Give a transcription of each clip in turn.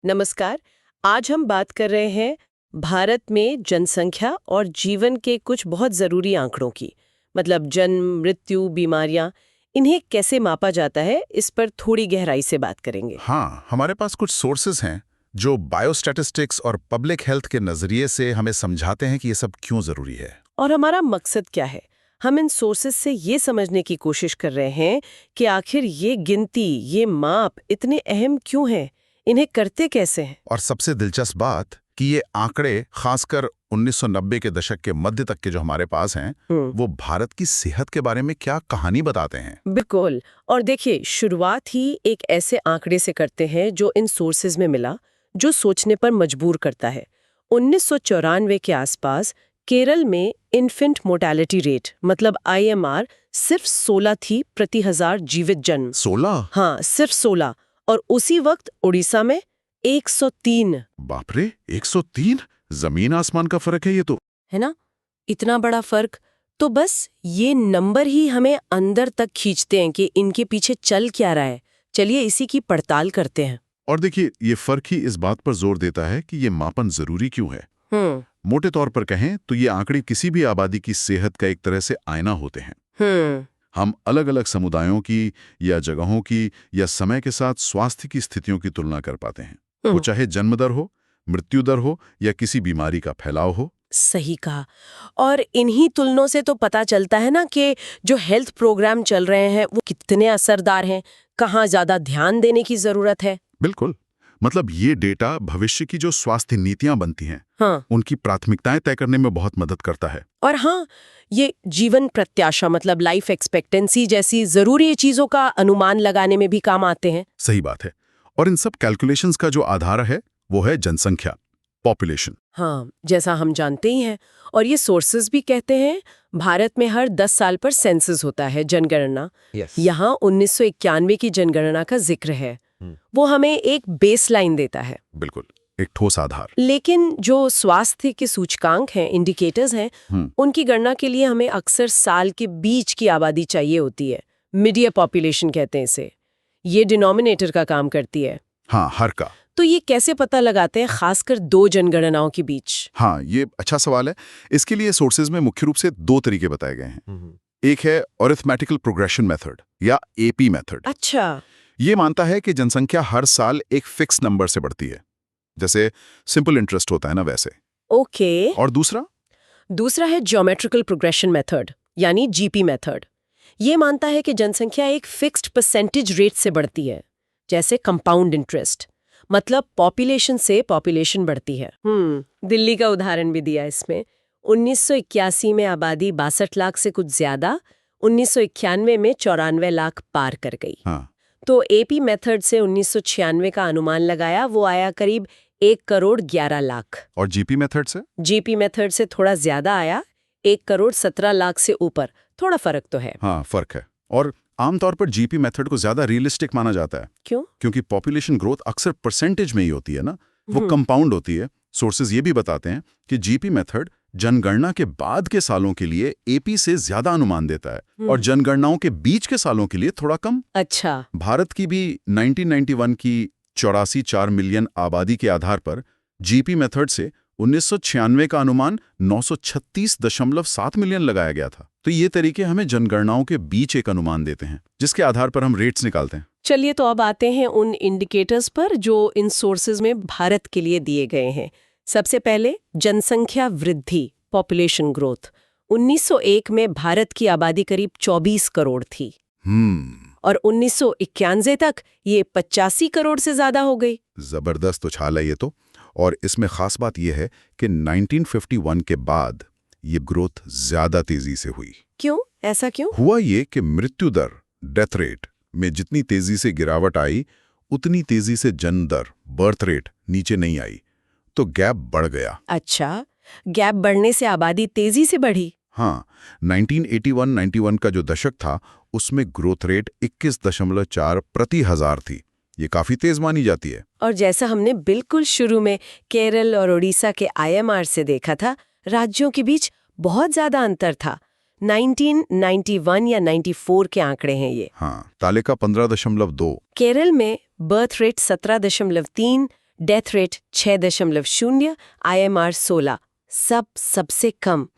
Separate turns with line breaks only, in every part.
नमस्कार। आज हम बात कर रहे हैं भारत में जनसंख्या और जीवन के कुछ बहुत ज़रूरी आंकड़ों की। मतलब जन्म, मृत्यु, बीमारियां, इन्हें कैसे मापा जाता है, इस पर थोड़ी गहराई से बात करेंगे।
हाँ, हमारे पास कुछ सोर्सेज हैं जो बायोस्टैटिस्टिक्स और पब्लिक हेल्थ के नजरिए से हमें समझाते हैं कि ये सब क्यों जरूरी है।
और हमारा मकसद क्या है? हम इन सोर्सेज से ये समझने की कोशिश कर रहे हैं कि आखिर ये गिनती, ये माप इतने अहम क्यों हैं, इन्हें करते कैसे हैं।
और सबसे दिलचस्प बात कि ये आंकड़े खासकर 1990 के दशक के मध्य तक के जो हमारे पास हैं, वो भारत की सेहत के बारे में क्या कहानी बताते हैं।
बिल्कुल। और देखिए, शुरुआत ही एक ऐसे आंकड़े से करते हैं जो इन सोर्सेज में मिला, जो सोचने पर मजबूर करता है। 1994 के आसपास केरल में इन्फेंट मोर्टेलिटी रेट मतलब IMR सिर्फ 16 थी प्रति 1000 जीवित जन्म।
16?
हाँ, सिर्फ 16। और उसी वक्त उड़ीसा में 103।
बाप रे, 103? जमीन आसमान का फर्क है ये तो।
है ना? इतना बड़ा फर्क। तो बस ये नंबर ही हमें अंदर तक खींचते हैं कि इनके पीछे चल क्या रहा है। चलिए इसी की पड़ताल करते हैं।
और देखिए, ये फर्क ही इस बात पर जोर देता है कि ये मापन जरूरी क्यों है। मोटे तौर पर कहें तो ये आंकड़े किसी भी आबादी की सेहत का एक तरह से आईना होते हैं। हम अलग अलग समुदायों की या जगहों की या समय के साथ स्वास्थ्य की स्थितियों की तुलना कर पाते हैं। वो चाहे जन्म दर हो, मृत्यु दर हो या किसी बीमारी का फैलाव हो।
सही कहा। और इन्हीं तुलनों से तो पता चलता है ना कि जो हेल्थ प्रोग्राम चल रहे हैं वो कितने असरदार हैं, कहाँ ज्यादा ध्यान देने की जरूरत है।
बिल्कुल। मतलब ये डेटा भविष्य की जो स्वास्थ्य नीतियां बनती हैं,
हाँ,
उनकी प्राथमिकताएं तय करने में बहुत मदद करता है।
और हाँ, ये जीवन प्रत्याशा मतलब लाइफ एक्सपेक्टेंसी जैसी जरूरी चीजों का अनुमान लगाने में भी काम आते हैं।
सही बात है। और इन सब कैलकुलेशंस का जो आधार है वो है जनसंख्या, पॉपुलेशन।
हाँ, जैसा हम जानते ही हैं। और ये सोर्सेज भी कहते हैं भारत में हर 10 साल पर सेंसस होता है, जनगणना। यहाँ 1991 की जनगणना का जिक्र है। वो हमें एक बेसलाइन देता है।
बिल्कुल, एक ठोस आधार।
लेकिन जो स्वास्थ्य के सूचकांक हैं, इंडिकेटर्स हैं, उनकी गणना के लिए हमें अक्सर साल के बीच की आबादी चाहिए होती है। मीडिया पॉपुलेशन कहते हैं इसे। ये डिनोमिनेटर का काम करती है।
हाँ, हर का।
तो ये कैसे पता लगाते हैं, खासकर दो जनगणनाओं के बीच?
हाँ, ये अच्छा सवाल है। इसके लिए सोर्सेज में मुख्य रूप से दो तरीके बताए गए हैं। एक है अरिथमेटिकल प्रोग्रेशन मेथड या AP मेथड।
अच्छा।
ये मानता है कि जनसंख्या हर साल एक फिक्स नंबर से बढ़ती है, जैसे सिंपल इंटरेस्ट होता है ना वैसे।
ओके।
और दूसरा
है ज्योमेट्रिकल प्रोग्रेशन मेथड यानी GP मेथड। ये मानता है कि जनसंख्या एक फिक्स्ड परसेंटेज रेट से बढ़ती है, जैसे कंपाउंड इंटरेस्ट। मतलब पॉपुलेशन से पॉपुलेशन बढ़ती है। दिल्ली का उदाहरण भी दिया इसमें। 1981 में आबादी 62 लाख से कुछ ज्यादा, 1991 में 94 लाख पार कर गई।
हाँ।
तो AP मेथड से 1996 का अनुमान लगाया, वो आया करीब 1 करोड़ 11 लाख।
और GP मेथड से
थोड़ा ज्यादा आया, 1 करोड़ 17 लाख से ऊपर। थोड़ा फर्क तो है।
हाँ, फर्क है। और आमतौर पर GP मेथड को ज्यादा रियलिस्टिक माना जाता है।
क्यों?
क्योंकि पॉपुलेशन ग्रोथ अक्सर परसेंटेज में ही होती है ना, वो कंपाउंड होती है। सोर्सेज ये भी बताते हैं कि GP मेथड जनगणना के बाद के सालों के लिए AP से ज्यादा अनुमान देता है और जनगणनाओं के बीच के सालों के लिए थोड़ा कम।
अच्छा।
भारत की भी 1991 की 84 मिलियन आबादी के आधार पर GP मेथड से 1996 का अनुमान 936.7 मिलियन लगाया गया था। तो ये तरीके हमें जनगणनाओं के बीच एक अनुमान देते हैं, जिसके आधार पर हम रेट्स निकालते हैं।
चलिए, तो अब आते हैं उन इंडिकेटर्स पर जो इन सोर्सेज में भारत के लिए दिए गए हैं। सबसे पहले जनसंख्या वृद्धि, पॉपुलेशन ग्रोथ। 1901 में भारत की आबादी करीब 24 करोड़ थी। और 1991 तक ये 85 करोड़ से ज्यादा हो गई।
जबरदस्त उछाल है ये तो। और इसमें खास बात यह है कि 1951 के बाद ये ग्रोथ ज्यादा तेजी से हुई।
क्यों? ऐसा क्यों
हुआ? ये कि मृत्यु दर, डेथ रेट में जितनी तेजी से गिरावट आई, उतनी तेजी से जन्म दर, बर्थ रेट नीचे नहीं आई, तो गैप बढ़ गया।
अच्छा, गैप बढ़ने से आबादी तेजी से बढ़ी।
हाँ, 1981-91 का जो दशक था, उसमें ग्रोथ रेट 21.4 प्रति हजार थी। ये काफी तेज मानी जाती है।
और जैसा हमने बिल्कुल शुरू में केरल और उड़ीसा के IMR से देखा था, राज्यों के बीच बहुत ज्यादा अंतर था। 1991 या 94 के आंकड़े हैं ये।
हाँ, तालिका 15.2।
केरल में birth rate 17.3, death rate 6.0, IMR 16, सबसे कम।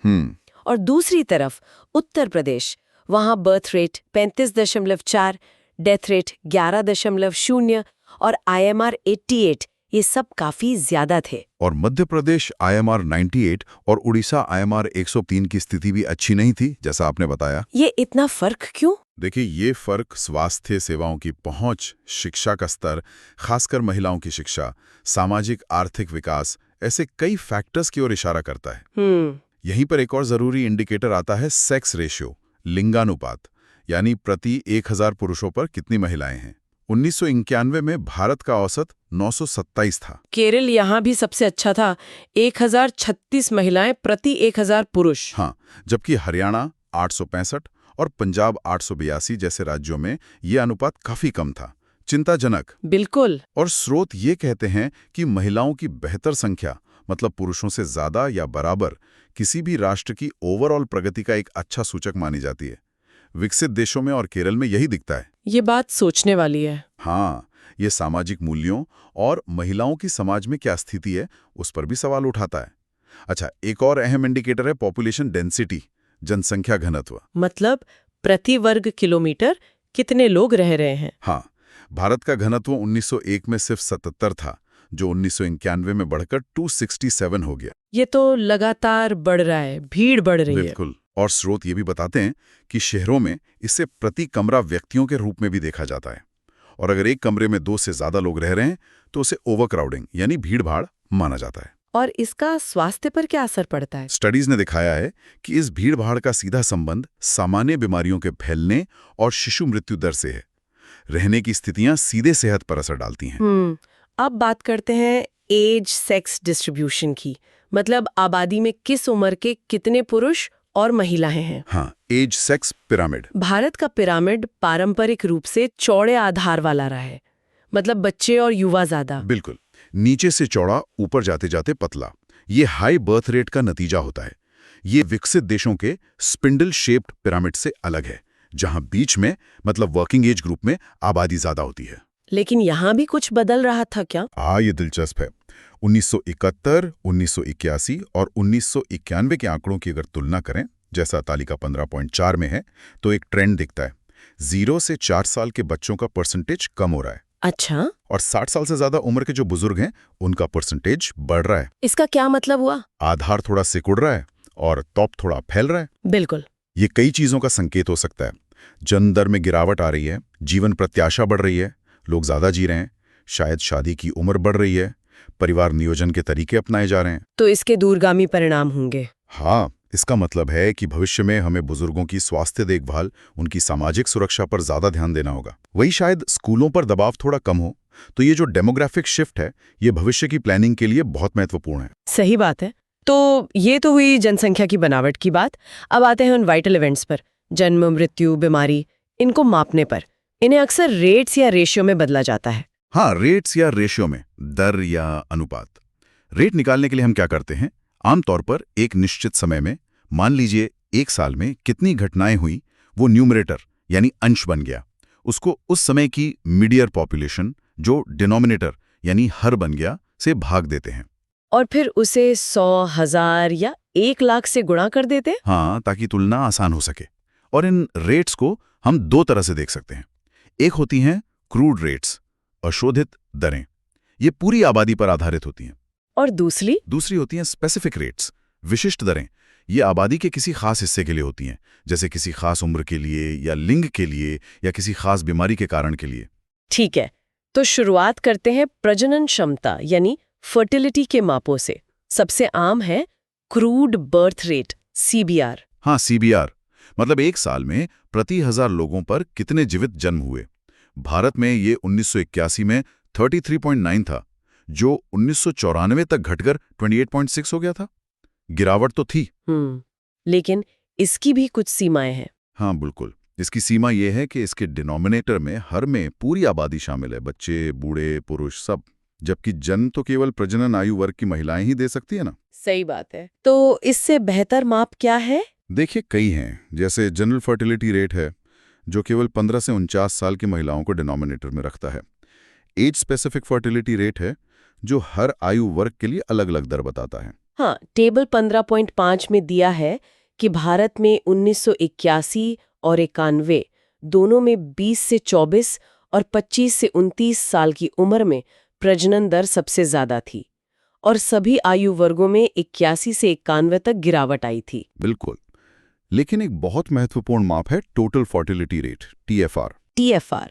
और दूसरी तरफ उत्तर प्रदेश, वहाँ बर्थ रेट 35.4, डेथ रेट 11.0 और IMR 88, ये सब काफी ज्यादा थे।
और मध्य प्रदेश IMR 98 और उड़ीसा IMR 103 की स्थिति भी अच्छी नहीं थी, जैसा आपने बताया।
ये इतना फर्क क्यों?
देखिए, ये फर्क स्वास्थ्य सेवाओं की पहुंच, शिक्षा का स्तर, खासकर महिलाओं की शिक्षा, सामाजिक आर्थिक विकास, ऐसे कई फैक्टर्स की ओर इशारा करता है। यहीं पर एक और जरूरी इंडिकेटर आता है, सेक्स रेशियो, लिंगानुपात, यानी प्रति 1000 पुरुषों पर कितनी महिलाएं हैं। 1991 में भारत का औसत 927 था।
केरल यहाँ भी सबसे अच्छा था, 1036 महिलाएं प्रति 1000 पुरुष।
हाँ, जबकि हरियाणा 865 और पंजाब 882 जैसे राज्यों में ये अनुपात काफी कम था। चिंताजनक।
बिल्कुल।
और स्रोत ये कहते हैं कि महिलाओं की बेहतर संख्या, मतलब पुरुषों से ज्यादा या बराबर, किसी भी राष्ट्र की ओवरऑल प्रगति का एक अच्छा सूचक मानी जाती है। विकसित देशों में और केरल में यही दिखता है।
ये बात सोचने वाली है।
हाँ, ये सामाजिक मूल्यों और महिलाओं की समाज में क्या स्थिति है, उस पर भी सवाल उठाता है। अच्छा, एक और अहम इंडिकेटर है पॉपुलेशन डेंसिटी, जनसंख्या घनत्व।
मतलब प्रति वर्ग किलोमीटर कितने लोग रह रहे हैं।
हाँ, भारत का घनत्व 1901 में सिर्फ 77 था, जो 1991 में बढ़कर 267 हो गया।
ये तो लगातार बढ़ रहा है, भीड़ बढ़ रही है।
बिल्कुल। और स्रोत ये भी बताते हैं कि शहरों में इसे प्रति कमरा व्यक्तियों के रूप में भी देखा जाता है। और अगर एक कमरे में 2 से ज्यादा लोग रह रहे हैं तो उसे ओवरक्राउडिंग यानी भीड़-भाड़ माना जाता है।
और इसका स्वास्थ्य पर क्या असर पड़ता है?
स्टडीज ने दिखाया है कि इस भीड़-भाड़ का सीधा संबंध सामान्य बीमारियों के फैलने और शिशु मृत्यु दर से है। रहने की स्थितियां सीधे सेहत पर असर डालती हैं।
अब बात करते हैं एज सेक्स डिस्ट्रीब्यूशन की। मतलब आबादी में किस उम्र के कितने पुरुष और महिलाएं हैं।
हाँ, एज सेक्स पिरामिड।
भारत का पिरामिड पारंपरिक रूप से चौड़े आधार वाला रहा है, मतलब बच्चे और युवा ज्यादा।
बिल्कुल, नीचे से चौड़ा, ऊपर जाते जाते पतला। ये हाई बर्थ रेट का नतीजा होता है। ये विकसित देशों के स्पिंडल शेप्ड पिरामिड से अलग है, जहां बीच में, मतलब वर्किंग एज ग्रुप में, आबादी ज्यादा होती है।
लेकिन यहाँ भी कुछ बदल रहा था क्या?
ये दिलचस्प है। 1971, 1981 और 1991 के आंकड़ों की अगर तुलना करें, जैसा तालिका 15.4 में है, तो एक ट्रेंड दिखता है। 0 से 4 साल के बच्चों का परसेंटेज कम हो रहा है।
अच्छा।
और 60 साल से ज्यादा उम्र के जो बुजुर्ग हैं, उनका परसेंटेज बढ़ रहा है।
इसका क्या मतलब हुआ?
आधार थोड़ा सिकुड़ रहा है और तौप थोड़ा फैल रहा है।
बिल्कुल।
ये कई चीजों का संकेत हो सकता है। जन्म दर में गिरावट आ रही है, जीवन प्रत्याशा बढ़ रही है, लोग ज्यादा जी रहे हैं, शायद शादी की उम्र बढ़ रही है, परिवार नियोजन के तरीके अपनाए जा रहे हैं।
तो इसके दूरगामी परिणाम होंगे।
हाँ, इसका मतलब है कि भविष्य में हमें बुजुर्गों की स्वास्थ्य देखभाल, उनकी सामाजिक सुरक्षा पर ज्यादा ध्यान देना होगा। वही शायद स्कूलों पर दबाव थोड़ा कम हो। तो ये जो डेमोग्राफिक शिफ्ट है, ये भविष्य की प्लानिंग के लिए बहुत महत्वपूर्ण है।
सही बात है। तो ये तो हुई जनसंख्या की बनावट की बात। अब आते हैं उन वाइटल इवेंट्स पर, जन्म, मृत्यु, बीमारी, इनको मापने पर। इन्हें अक्सर रेट्स या रेशियो में बदला जाता है।
हाँ, रेट्स या रेशियो में, दर या अनुपात। रेट निकालने के लिए हम क्या करते हैं? आमतौर पर एक निश्चित समय में, मान लीजिए 1 साल में कितनी घटनाएं हुई, वो न्यूमरेटर यानी अंश बन गया। उसको उस समय की मीडियर पॉपुलेशन, जो डिनोमिनेटर यानी हर बन गया, से भाग देते हैं।
और फिर उसे 100, 1000 या 1 लाख से गुणा कर देते।
हाँ, ताकि तुलना आसान हो सके। और इन रेट्स को हम 2 तरह से देख सकते हैं। एक होती हैं क्रूड रेट्स, अशोधित दरें। ये पूरी आबादी पर आधारित होती हैं।
और दूसरी
होती हैं स्पेसिफिक रेट्स, विशिष्ट दरें। ये आबादी के किसी खास हिस्से के लिए होती हैं, जैसे किसी खास उम्र के लिए या लिंग के लिए या किसी खास बीमारी के कारण के लिए।
ठीक है, तो शुरुआत करते हैं प्रजनन क्षमता यानी फर्टिलिटी के मापों से। सबसे आम है क्रूड बर्थ रेट, CBR।
हाँ, CBR मतलब 1 साल में प्रति 1000 लोगों पर कितने जीवित जन्म हुए। भारत में ये 1981 में 33.9 था, जो 1994 तक घटकर 28.6 हो गया था। गिरावट तो थी।
लेकिन इसकी भी कुछ सीमाएं हैं।
हाँ, बिल्कुल। इसकी सीमा ये है कि इसके डिनोमिनेटर में हर में पूरी आबादी शामिल है, बच्चे, बूढ़े, पुरुष, सब। जबकि जन्म तो केवल प्रजनन आयु वर्ग की महिलाएं ही दे सकती है ना।
सही बात है। तो इससे बेहतर माप क्या है?
देखिए, कई हैं। जैसे जनरल फर्टिलिटी रेट है, जो केवल 15 से 49 साल की महिलाओं को डिनोमिनेटर में रखता है। एज स्पेसिफिक फर्टिलिटी रेट है, जो हर आयु वर्ग के लिए अलग-अलग दर बताता है।
हाँ, टेबल 15.5 में दिया है कि भारत में 1981 और 91 दोनों में 20 से 24 और 25 से 29 साल की उम्र में प्रजनन दर सबसे ज्यादा थी और सभी आयु वर्गों में 81 से 91 तक गिरावट आई थी।
बिल्कुल। लेकिन एक बहुत महत्वपूर्ण माप है total fertility rate, TFR.
TFR,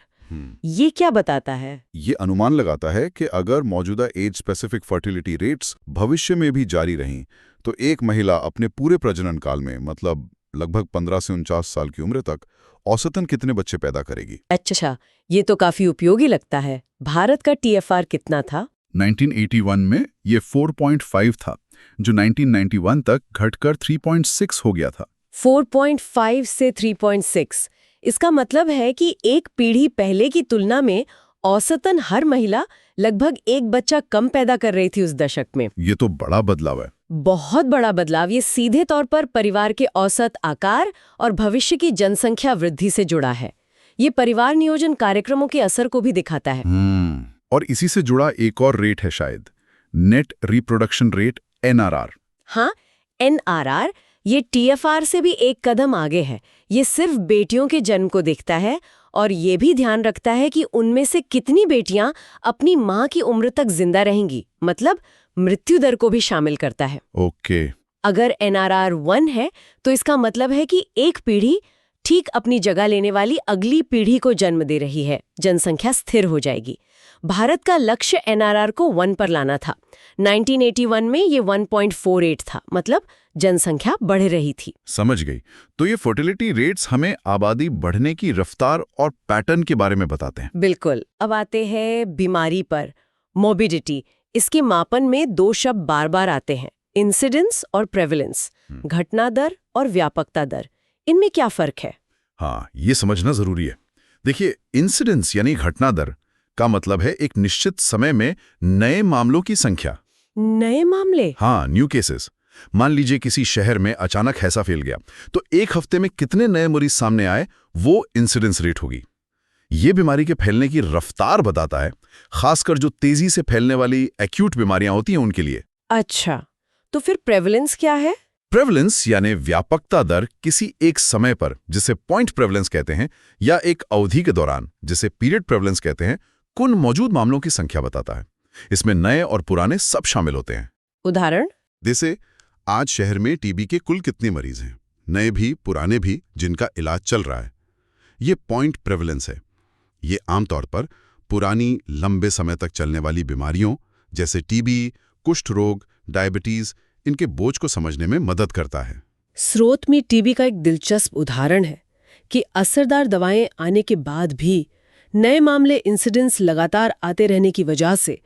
ये क्या बताता है?
ये अनुमान लगाता है कि अगर मौजूदा एज स्पेसिफिक फर्टिलिटी रेट्स भविष्य में भी जारी रहें तो एक महिला अपने पूरे प्रजनन काल में, मतलब लगभग 15 से 49 साल की उम्र तक, औसतन कितने बच्चे पैदा करेगी।
अच्छा, ये तो काफी उपयोगी लगता है। भारत का टीएफआर कितना था?
1981 में ये 4.5 था, जो 1991 तक घटकर 3.6 हो गया था।
4.5 से 3.6। इसका मतलब है कि एक पीढ़ी पहले की तुलना में औसतन हर महिला लगभग एक बच्चा कम पैदा कर रही थी उस दशक में।
ये तो बड़ा बदलाव है।
बहुत बड़ा बदलाव। ये सीधे तौर पर परिवार के औसत आकार और भविष्य की जनसंख्या वृद्धि से जुड़ा है। ये परिवार नियोजन कार्यक्रमों के असर को भी दिखाता है।
और इसी से जुड़ा एक और रेट है शायद, नेट रिप्रोडक्शन रेट, एनआरआर।
हाँ, एनआरआर ये टीएफआर से भी एक कदम आगे है। ये सिर्फ बेटियों के जन्म को देखता है और ये भी ध्यान रखता है कि उनमें से कितनी बेटियां अपनी मां की उम्र तक जिंदा रहेंगी, मतलब मृत्यु दर को भी शामिल करता है।
ओके।
अगर एनआरआर 1 है तो इसका मतलब है कि एक पीढ़ी ठीक अपनी जगह लेने वाली अगली पीढ़ी को जन्म दे रही है, जनसंख्या स्थिर हो जाएगी। भारत का लक्ष्य एनआरआर को 1 पर लाना था। 1981 में ये 1.48 था, मतलब जनसंख्या बढ़ रही थी।
समझ गई। तो ये फर्टिलिटी रेट्स हमें आबादी बढ़ने की रफ्तार और पैटर्न के बारे में बताते हैं।
बिल्कुल। अब आते हैं बीमारी पर, मोर्बिडिटी। इसके मापन में 2 शब्द बार बार आते हैं, इंसिडेंस और प्रेवलेंस। घटना दर और व्यापकता दर, इनमें क्या फर्क है?
हाँ, ये समझना जरूरी है। देखिए, इंसिडेंस यानी घटना दर का मतलब है एक निश्चित समय में नए मामलों की संख्या।
नए मामले?
हाँ, न्यू केसेस। मान लीजिए किसी शहर में अचानक हैजा फैल गया, तो एक हफ्ते में कितने नए मरीज सामने आए, वो इंसिडेंस रेट होगी। ये बीमारी के फैलने की रफ्तार बताता है, खासकर जो तेजी से फैलने वाली एक्यूट बीमारियां होती हैं उनके लिए।
अच्छा, तो फिर प्रेवलेंस क्या है?
प्रेवलेंस यानी व्यापकता दर किसी एक समय पर, जिसे पॉइंट प्रेवलेंस कहते हैं, या एक अवधि के दौरान, जिसे पीरियड प्रेवलेंस कहते हैं, कुल मौजूद मामलों की संख्या बताता है। इसमें नए और पुराने सब शामिल होते हैं।
उदाहरण?
जैसे आज शहर में टीबी के कुल कितने मरीज हैं, नए भी पुराने भी जिनका इलाज चल रहा है। ये पॉइंट प्रेवलेंस है। ये आमतौर पर पुरानी लंबे समय तक चलने वाली बीमारियों जैसे टीबी, कुष्ठ रोग, डायबिटीज, इनके बोझ को समझने में मदद करता है।
स्रोत में टीबी का एक दिलचस्प उदाहरण है कि असरदार दवाएं आने के बाद भी नए मामले इंसिडेंस लगातार आते रहने की वजह से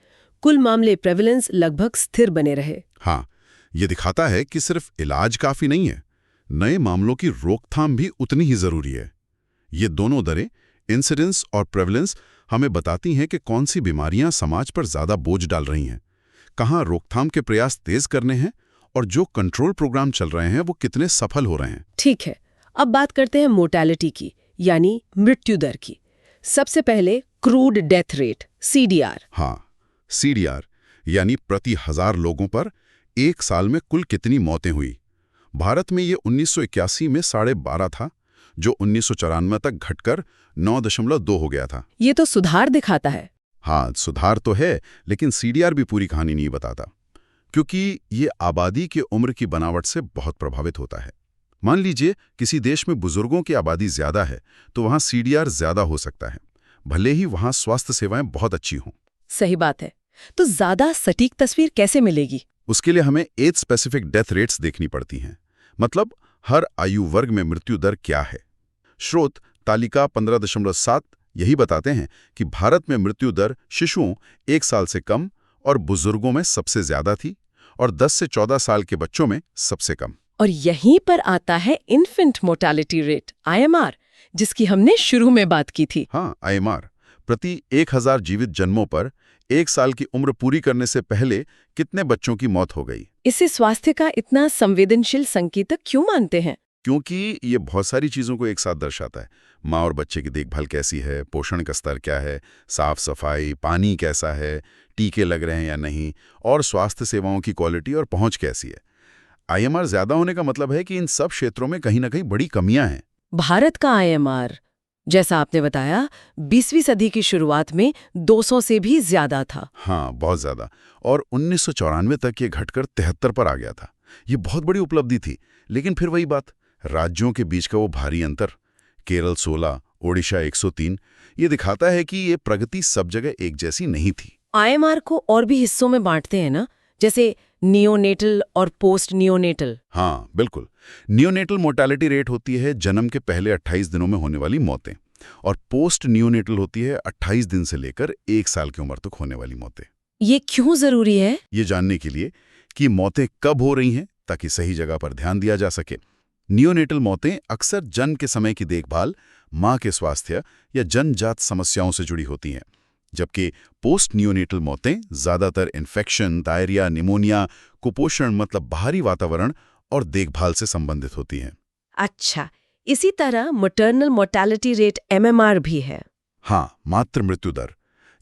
कुल मामले प्रेवलेंस लगभग स्थिर बने रहे।
हाँ, ये दिखाता है कि सिर्फ इलाज काफी नहीं है, नए मामलों की रोकथाम भी उतनी ही जरूरी है। ये दोनों दरें, इंसिडेंस और प्रेवलेंस, हमें बताती हैं कि कौन सी बीमारियां समाज पर ज्यादा बोझ डाल रही हैं, कहाँ रोकथाम के प्रयास तेज करने हैं और जो कंट्रोल प्रोग्राम चल रहे हैं वो कितने सफल हो रहे हैं।
ठीक है, अब बात करते हैं मोर्टेलिटी की, यानी मृत्यु दर की। सबसे पहले क्रूड डेथ रेट, सीडीआर।
हाँ, सीडीआर यानी प्रति 1000 लोगों पर एक साल में कुल कितनी मौतें हुई। भारत में ये 1981 में 12.5 था, जो 1994 तक घटकर 9.2 हो गया था।
ये तो सुधार दिखाता है।
हाँ, सुधार तो है, लेकिन सीडीआर भी पूरी कहानी नहीं बताता, क्योंकि ये आबादी की उम्र की बनावट से बहुत प्रभावित होता है। मान लीजिए किसी देश में बुजुर्गों की आबादी ज्यादा है तो वहाँ सीडीआर ज्यादा हो सकता है, भले ही वहाँ स्वास्थ्य सेवाएं बहुत अच्छी हों।
सही बात है। तो ज्यादा सटीक तस्वीर कैसे मिलेगी?
उसके लिए हमें एज स्पेसिफिक डेथ रेट्स देखनी पड़ती हैं, मतलब हर आयु वर्ग में मृत्यु दर क्या है। स्रोत तालिका 15.7 यही बताते हैं कि भारत में मृत्यु दर शिशुओं 1 साल से कम और बुजुर्गों में सबसे ज्यादा थी और 10 से 14 साल के बच्चों में सबसे कम।
और यहीं पर आता है इन्फेंट मोर्टेलिटी रेट, आईएमआर, जिसकी हमने शुरू में बात की थी।
हाँ, आईएमआर प्रति 1000 जीवित जन्मों पर 1 साल की उम्र पूरी करने से पहले कितने बच्चों की मौत हो गई।
इसे स्वास्थ्य का इतना संवेदनशील संकेतक क्यों मानते हैं?
क्योंकि ये बहुत सारी चीज़ों को एक साथ दर्शाता है। माँ और बच्चे की देखभाल कैसी है, पोषण का स्तर क्या है, साफ सफाई, पानी कैसा है, टीके लग रहे हैं या नहीं, और स्वास्थ्य सेवाओं की क्वालिटी और पहुंच कैसी है। आईएमआर ज़्यादा होने का मतलब है कि इन सब क्षेत्रों में कहीं ना कहीं बड़ी कमियां हैं।
भारत का आईएमआर, जैसा आपने बताया, 20वीं सदी की शुरुआत में 200 से भी ज्यादा था।
हाँ, बहुत ज़्यादा। और 1994 तक ये घटकर 73 पर आ गया था। ये बहुत बड़ी उपलब्धि थी। लेकिन फिर वही बात, राज्यों के बीच का वो भारी अंतर, केरल 16, ओडिशा 103, ये दिखाता है कि ये प्रगति सब जगह एक जैसी नहीं थी।
आईएमआर को और भी हिस्सों में बांटते हैं ना, जैसे नियोनेटल और पोस्ट नियोनेटल।
हाँ, बिल्कुल। नियोनेटल मोर्टेलिटी रेट होती है जन्म के पहले 28 दिनों में होने वाली मौतें, और पोस्ट नियोनेटल होती है 28 दिन से लेकर 1 साल की उम्र तक होने वाली मौतें।
ये क्यों जरूरी है?
ये जानने के लिए कि मौतें कब हो रही हैं, ताकि सही जगह पर ध्यान दिया जा सके। नियोनेटल मौतें अक्सर जन्म के समय की देखभाल, मां के स्वास्थ्य या जन्मजात समस्याओं से जुड़ी होती हैं, जबकि पोस्ट नियोनेटल मौतें ज्यादातर इन्फेक्शन, डायरिया, निमोनिया, कुपोषण मतलब बाहरी वातावरण और देखभाल से संबंधित होती हैं।
अच्छा, इसी तरह मैटरनल मोर्टेलिटी रेट एमएमआर भी है।
हाँ, मातृ मृत्यु दर।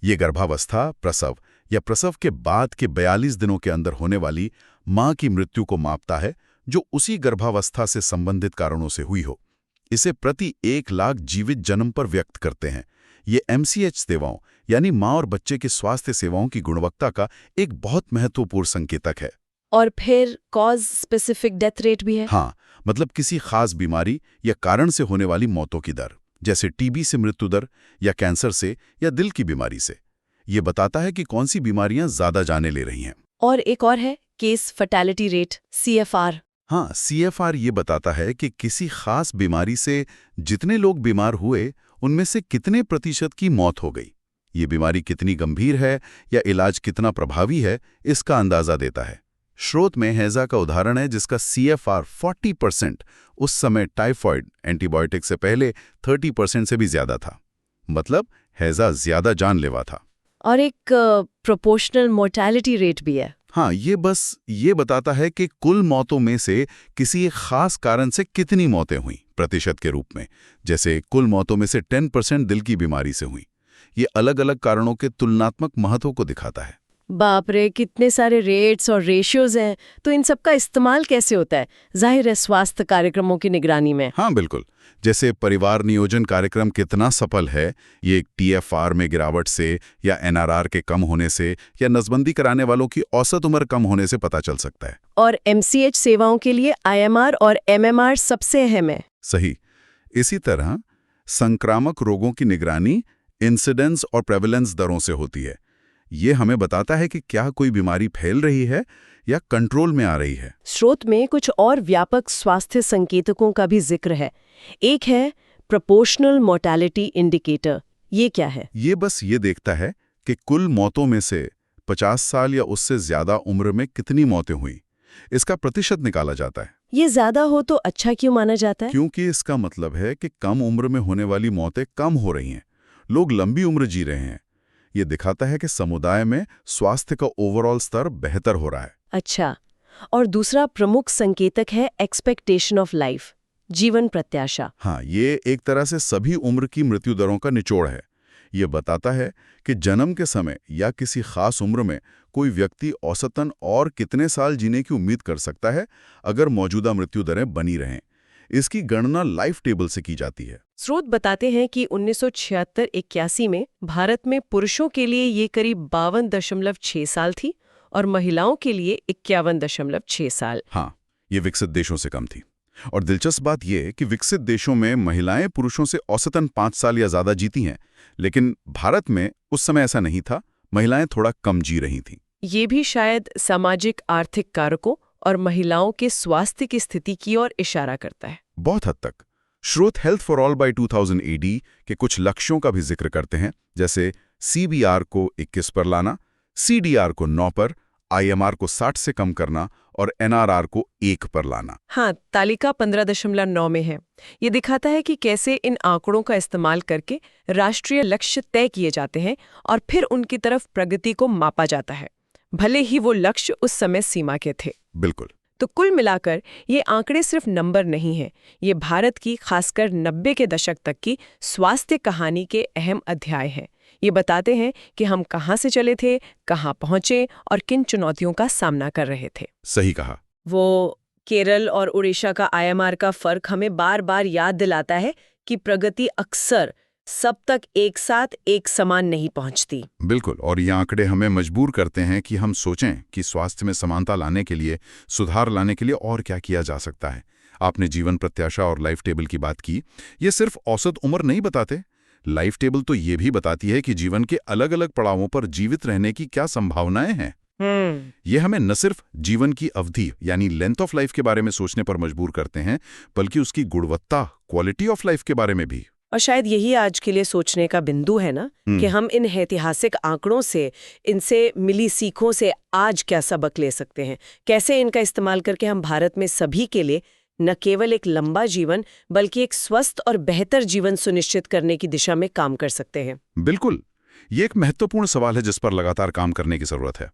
ये गर्भावस्था, प्रसव या प्रसव के बाद के 42 दिनों के अंदर होने वाली मां की मृत्यु को मापता है, जो उसी गर्भावस्था से संबंधित कारणों से हुई हो। इसे प्रति 1 लाख जीवित जन्म पर व्यक्त करते हैं। ये एमसीएच सेवाओं यानी मां और बच्चे की स्वास्थ्य सेवाओं की गुणवत्ता का एक बहुत महत्वपूर्ण संकेतक है।
और फिर कॉज स्पेसिफिक डेथ रेट भी है।
हाँ, मतलब किसी खास बीमारी या कारण से होने वाली मौतों की दर, जैसे टीबी से मृत्यु दर या कैंसर से या दिल की बीमारी से। ये बताता है कि कौन सी बीमारियां ज्यादा जाने ले रही हैं।
और एक और है केस फर्टिलिटी रेट, सीएफआर।
हाँ, सीएफआर ये बताता है कि किसी खास बीमारी से जितने लोग बीमार हुए, उनमें से कितने प्रतिशत की मौत हो गई। ये बीमारी कितनी गंभीर है या इलाज कितना प्रभावी है, इसका अंदाजा देता है। स्रोत में हैजा का उदाहरण है, जिसका सीएफआर 40% उस समय टाइफॉइड एंटीबायोटिक से पहले 30% से भी ज्यादा था। मतलब हैजा ज्यादा जानलेवा था।
और एक प्रोपोर्शनल मोर्टेलिटी रेट भी है।
हाँ, ये बताता है कि कुल मौतों में से किसी एक खास कारण से कितनी मौतें हुई प्रतिशत के रूप में। जैसे कुल मौतों में से 10% दिल की बीमारी से हुई। ये अलग-अलग कारणों के तुलनात्मक महत्व को दिखाता है।
बाप रे, कितने सारे रेट्स और रेशियोज हैं। तो इन सब का इस्तेमाल कैसे होता है? जाहिर है स्वास्थ्य कार्यक्रमों की निगरानी में।
हाँ, बिल्कुल। जैसे परिवार नियोजन कार्यक्रम कितना सफल है, ये टीएफआर में गिरावट से या एनआरआर के कम होने से या नसबंदी कराने वालों की औसत उम्र कम होने से पता चल सकता है।
और एमसीएच सेवाओं के लिए आईएमआर और एमएमआर सबसे अहम है।
सही। इसी तरह संक्रामक रोगों की निगरानी इंसिडेंस और प्रेवलेंस दरों से होती है। ये हमें बताता है कि क्या कोई बीमारी फैल रही है या कंट्रोल में आ रही है।
स्रोत में कुछ और व्यापक स्वास्थ्य संकेतकों का भी जिक्र है। एक है प्रोपोर्शनल मोर्टेलिटी इंडिकेटर। ये क्या है?
ये बस ये देखता है कि कुल मौतों में से 50 साल या उससे ज्यादा उम्र में कितनी मौतें हुई। इसका प्रतिशत निकाला जाता है।
ये ज्यादा हो तो अच्छा क्यों माना जाता है?
क्योंकि इसका मतलब है कि कम उम्र में होने वाली मौतें कम हो रही हैं, लोग लंबी उम्र जी रहे हैं। ये दिखाता है कि समुदाय में स्वास्थ्य का ओवरऑल स्तर बेहतर हो रहा है।
अच्छा, और दूसरा प्रमुख संकेतक है एक्सपेक्टेशन ऑफ लाइफ, जीवन प्रत्याशा।
हाँ, ये एक तरह से सभी उम्र की मृत्यु दरों का निचोड़ है। ये बताता है कि जन्म के समय या किसी खास उम्र में कोई व्यक्ति औसतन और कितने साल जीने की उम्मीद कर सकता है अगर मौजूदा मृत्यु दरें बनी रहें। इसकी गणना लाइफ टेबल से की जाती है।
स्रोत बताते हैं कि 1976-81 में भारत में पुरुषों के लिए ये करीब 52.6 साल थी और महिलाओं के लिए 51.6 साल।
हाँ, ये विकसित देशों से कम थी। और दिलचस्प बात यह है कि विकसित देशों में महिलाएं पुरुषों से औसतन 5 साल या ज्यादा जीती हैं, लेकिन भारत में उस समय ऐसा नहीं था। महिलाएं थोड़ा कम जी रही थीं। ये
भी शायद सामाजिक आर्थिक कारकों और महिलाओं के स्वास्थ्य की स्थिति की ओर इशारा करता है।
बहुत हद तक। स्रोत health for all by 2000 AD के कुछ लक्ष्यों का भी जिक्र करते हैं, जैसे CBR को 21 पर लाना, CDR को 9 पर, IMR को 60 से कम करना और NRR को 1 पर लाना।
हाँ, तालिका 15.9 में है। ये दिखाता है कि कैसे इन आंकड़ों का इस्तेमाल करके राष्ट्रीय लक्ष्य तय किए जाते हैं और फिर उनकी तरफ प्रगति को मापा जाता है, भले ही वो लक्ष्य उस समय सीमा के थे।
बिल्कुल।
तो कुल मिलाकर ये आंकड़े सिर्फ नंबर नहीं हैं, ये भारत की खासकर 90 के दशक तक की स्वास्थ्य कहानी के अहम अध्याय हैं। ये बताते हैं कि हम कहाँ से चले थे, कहाँ पहुंचे और किन चुनौतियों का सामना कर रहे थे।
सही कहा।
वो केरल और उड़ीसा का IMR का फर्क हमें बार बार याद दिलाता है कि प्रगति अक्सर सब तक एक साथ एक समान नहीं पहुंचती।
बिल्कुल, और ये आंकड़े हमें मजबूर करते हैं कि हम सोचें कि स्वास्थ्य में समानता लाने के लिए, सुधार लाने के लिए और क्या किया जा सकता है। आपने जीवन प्रत्याशा और लाइफ टेबल की बात की। ये सिर्फ औसत उम्र नहीं बताते। लाइफ टेबल तो ये भी बताती है कि जीवन के अलग अलग पड़ावों पर जीवित रहने की क्या संभावनाएं हैं। ये हमें न सिर्फ जीवन की अवधि यानी लेंथ ऑफ लाइफ के बारे में सोचने पर मजबूर करते हैं, बल्कि उसकी गुणवत्ता, क्वालिटी ऑफ लाइफ के बारे में भी।
और शायद यही आज के लिए सोचने का बिंदु है ना, कि हम इन ऐतिहासिक आंकड़ों से, इनसे मिली सीखों से आज क्या सबक ले सकते हैं, कैसे इनका इस्तेमाल करके हम भारत में सभी के लिए न केवल एक लंबा जीवन बल्कि एक स्वस्थ और बेहतर जीवन सुनिश्चित करने की दिशा में काम कर सकते हैं।
बिल्कुल, ये एक महत्वपूर्ण सवाल है जिस पर लगातार काम करने की जरूरत है।